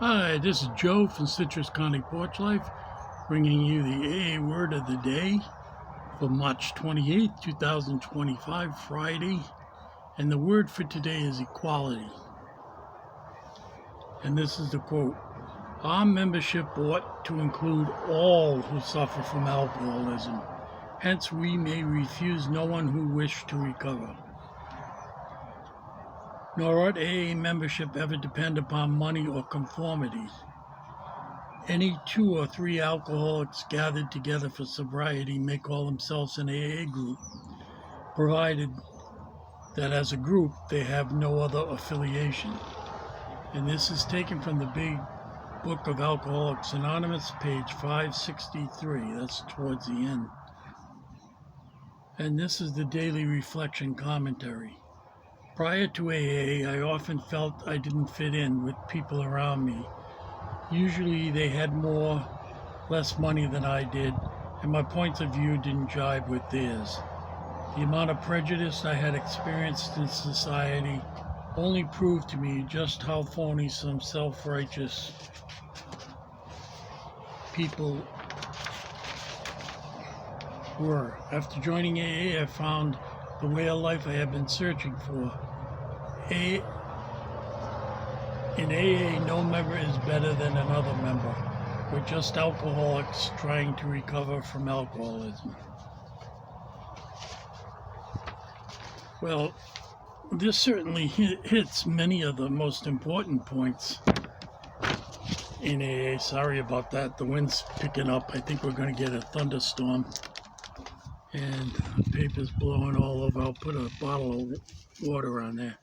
Hi, this is Joe from Citrus County Porch Life, bringing you the AA Word of the Day for March 28th, 2025, Friday. And the word for today is equality. And this is the quote: "Our membership ought to include all who suffer from alcoholism. Hence, we may refuse no one who wishes to recover. Nor ought AA membership ever depend upon money or conformity. Any 2 or 3 alcoholics gathered together for sobriety may call themselves an AA group, provided that as a group they have no other affiliation." And this is taken from the Big Book of Alcoholics Anonymous, page 563. That's towards the end. And this is the daily reflection commentary. Prior to AA, I often felt I didn't fit in with people around me. Usually they had less money than I did, and my points of view didn't jive with theirs. The amount of prejudice I had experienced in society only proved to me just how phony some self-righteous people were. After joining AA, I found the way of life I have been searching for. In AA, no member is better than another member. We're just alcoholics trying to recover from alcoholism. Well, this certainly hits many of the most important points in AA. Sorry about that. The wind's picking up. I think we're going to get a thunderstorm. And the paper's blowing all over. I'll put a bottle of water on there.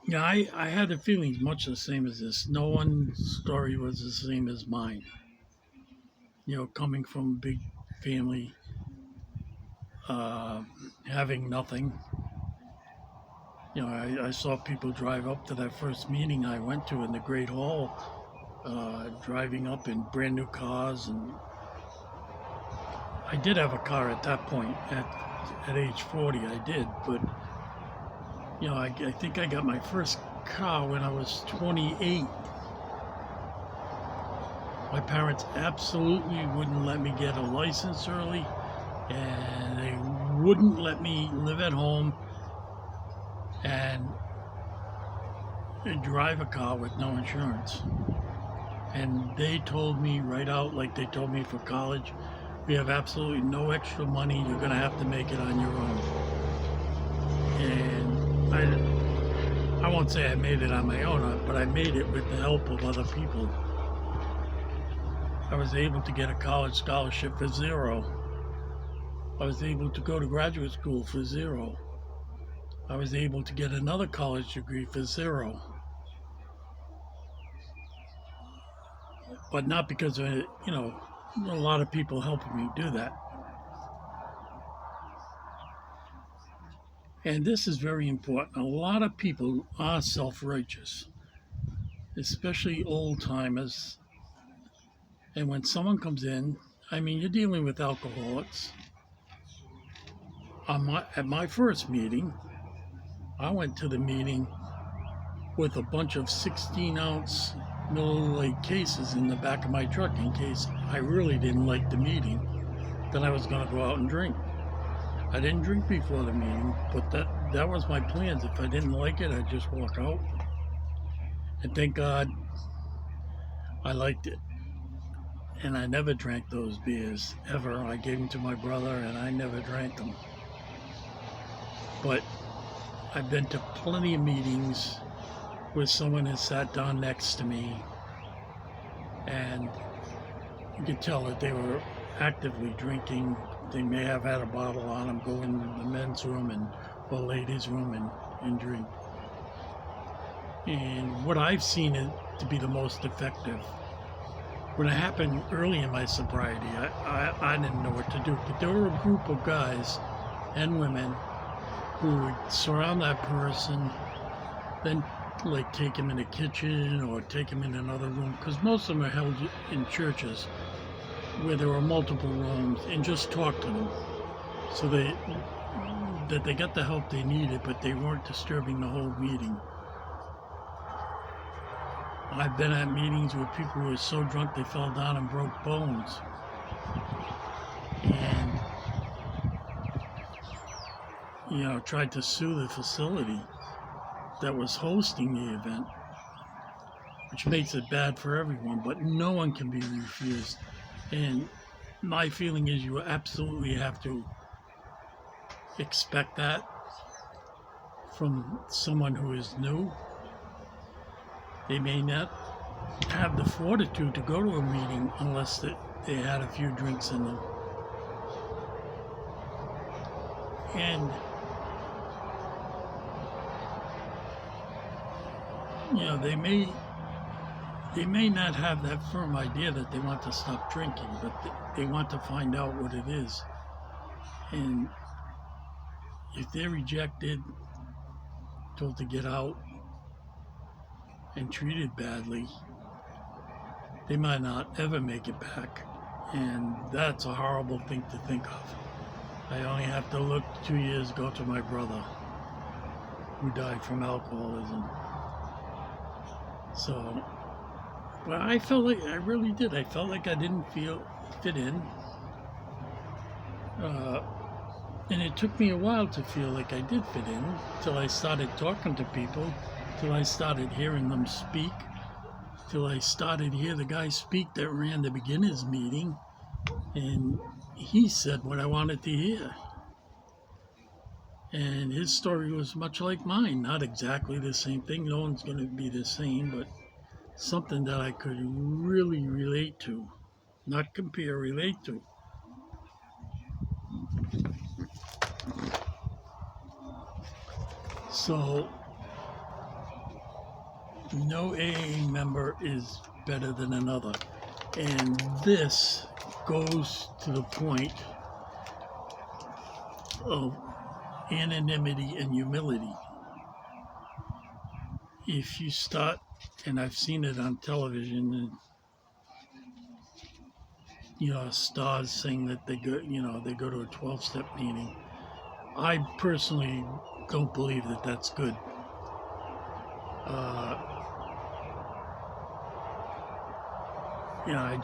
Yeah, I had the feelings much the same as this. No one's story was the same as mine. Coming from a big family, having nothing. I saw people drive up to that first meeting I went to in the Great Hall, driving up in brand new cars. And I did have a car at that point. At age 40, I did. But I think I got my first car when I was 28. My parents absolutely wouldn't let me get a license early, and they wouldn't let me live at home and drive a car with no insurance. And they told me right out, like they told me for college, we have absolutely no extra money. You're going to have to make it on your own. And I won't say I made it on my own, but I made it with the help of other people. I was able to get a college scholarship for $0. I was able to go to graduate school for $0. I was able to get another college degree for $0. But not because of, a lot of people helping me do that. And this is very important. A lot of people are self-righteous, especially old-timers. And when someone comes in, you're dealing with alcoholics. At my first meeting, I went to the meeting with a bunch of 16-ounce Miller Lite cases in the back of my truck in case I really didn't like the meeting, then I was going to go out and drink. I didn't drink before the meeting, but that was my plans. If I didn't like it, I'd just walk out. And thank God I liked it. And I never drank those beers, ever. I gave them to my brother, and I never drank them. But I've been to plenty of meetings where someone has sat down next to me, and you could tell that they were actively drinking. They may have had a bottle on them, go in the men's room or ladies' room and drink. And what I've seen it to be the most effective. When it happened early in my sobriety, I didn't know what to do. But there were a group of guys and women who would surround that person, then take him in the kitchen or take him in another room, because most of them are held in churches where there were multiple rooms, and just talk to them so that they got the help they needed, but they weren't disturbing the whole meeting. I've been at meetings where people were so drunk they fell down and broke bones. And, tried to sue the facility that was hosting the event, which makes it bad for everyone, but no one can be refused. And my feeling is you absolutely have to expect that from someone who is new. They may not have the fortitude to go to a meeting unless they had a few drinks in them. And, they may not have that firm idea that they want to stop drinking, but they want to find out what it is. And if they're rejected, told to get out, and treated badly, they might not ever make it back. And that's a horrible thing to think of. I only have to look 2 years ago to my brother, who died from alcoholism. So, but I felt like, I really did. I felt like I didn't fit in. And it took me a while to feel like I did fit in, till I started talking to people, till I started hearing them speak, till I started to hear the guy speak that ran the beginners meeting, and he said what I wanted to hear. And his story was much like mine, not exactly the same thing, no one's going to be the same, but something that I could really relate to, not compare, relate to. So, no AA member is better than another. And this goes to the point of anonymity and humility. If you start, and I've seen it on television, and stars saying that they go to a 12-step meeting. I personally don't believe that that's good.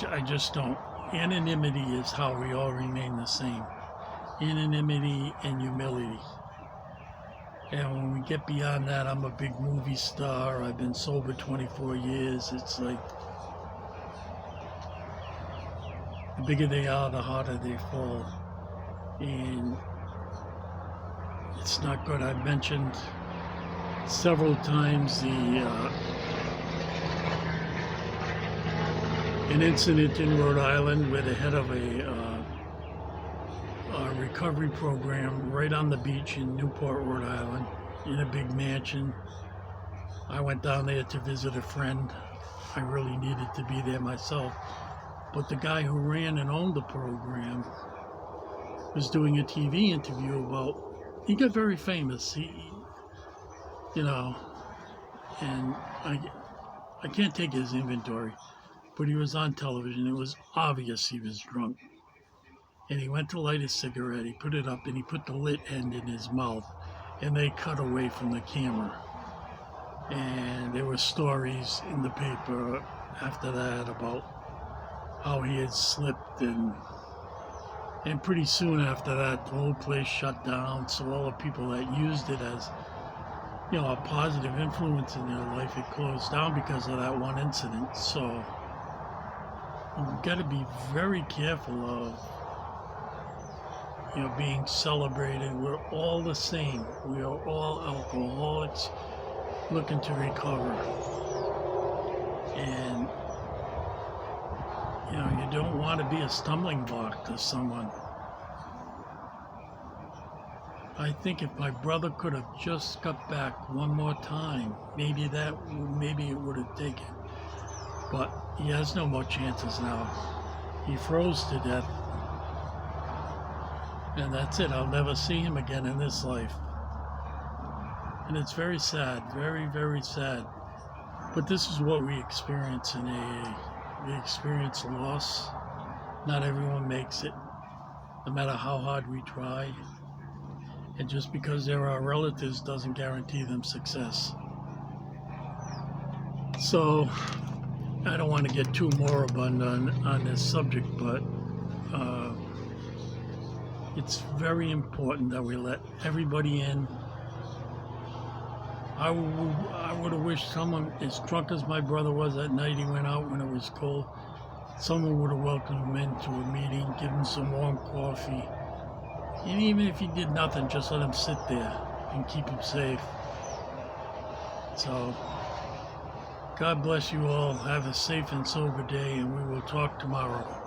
I just don't. Anonymity is how we all remain the same. Anonymity and humility. And when we get beyond that, I'm a big movie star. I've been sober 24 years. It's like, the bigger they are, the harder they fall. And it's not good. I've mentioned several times an incident in Rhode Island where the head of a recovery program right on the beach in Newport, Rhode Island, in a big mansion. I went down there to visit a friend. I really needed to be there myself. But the guy who ran and owned the program was doing a TV interview about, he got very famous, and I can't take his inventory, but he was on television. It was obvious he was drunk. And he went to light a cigarette, he put it up, and he put the lit end in his mouth, and they cut away from the camera. And there were stories in the paper after that about how he had slipped, and pretty soon after that, the whole place shut down. So all the people that used it as, a positive influence in their life, it closed down because of that one incident. So you've got to be very careful of, being celebrated. We're all the same. We are all alcoholics looking to recover. And, you don't want to be a stumbling block to someone. I think if my brother could have just got back one more time, maybe it would have taken. But he has no more chances now. He froze to death. And that's it. I'll never see him again in this life. And it's very sad, very, very sad. But this is what we experience in AA. We experience loss. Not everyone makes it, no matter how hard we try. And just because they're our relatives doesn't guarantee them success. So I don't want to get too moribund on this subject, but it's very important that we let everybody in. I would have wished someone, as drunk as my brother was that night he went out when it was cold, someone would have welcomed him into a meeting, give him some warm coffee. And even if he did nothing, just let him sit there and keep him safe. So, God bless you all. Have a safe and sober day, and we will talk tomorrow.